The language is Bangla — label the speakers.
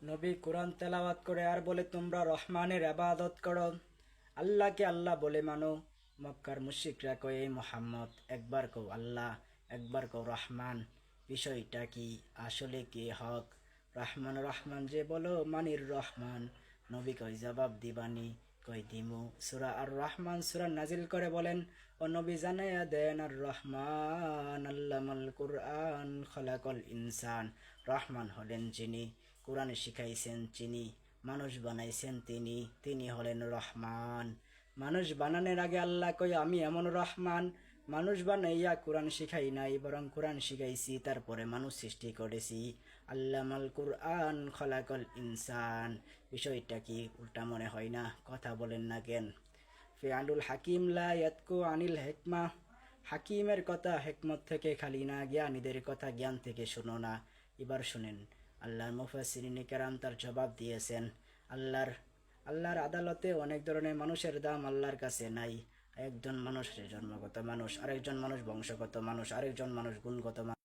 Speaker 1: নবী কোরআন তেলাওয়াত করে আর বলে তোমরা রহমানের ইবাদত করো, আল্লাহকে আল্লাহ বলে মানো। মক্কার মুশরিকরা কয় এই মুহাম্মদ একবার কও আল্লাহ, একবার কও রহমান, বিষয়টা কি, আসলে কি হক? রহমান রহমান যে বলো মানির রহমান। নবী কয় জবাব দিবানি? কয় দিমু। সূরা আর রহমান সূরা নাজিল করে বলেন, ও নবী জানায়া দেন আর রহমান আল্লামাল কুরআন খলাকল ইনসান। রহমান হলেন যিনি, কোরআন শিখাইছেন যিনি, মানুষ বানাইছেন তিনি, তিনি হলেন রহমান। মানুষ বানানোর আগে আল্লাহ কই আমি এমন রহমান, মানুষ বানাইয়া কোরআন শিখাই নাই, বরং কোরআন শিখাইছি, তারপরে মানুষ সৃষ্টি করেছি। আল্লামাল কুরআন খলাকল ইনসান। বিষয়টা কি উল্টা মনে হয় না? কথা বলেন না কেন? ফিআলুল হাকিম লা ইয়াতকু আনিল হিকমা। হাকিমের কথা হেকমত থেকে খালি না, জ্ঞানীদের কথা জ্ঞান থেকে শুনো না। এবার শুনেন, আল্লাহর মুফাসসিরিনে কেরাম তার জবাব দিয়েছেন। আল্লাহর আদালতে অনেক ধরনের মানুষের দাম আল্লাহর কাছে নাই। একজন মানুষ জন্মগত মানুষ, আরেকজন মানুষ বংশগত মানুষ, আরেকজন মানুষ গুণগত মানুষ।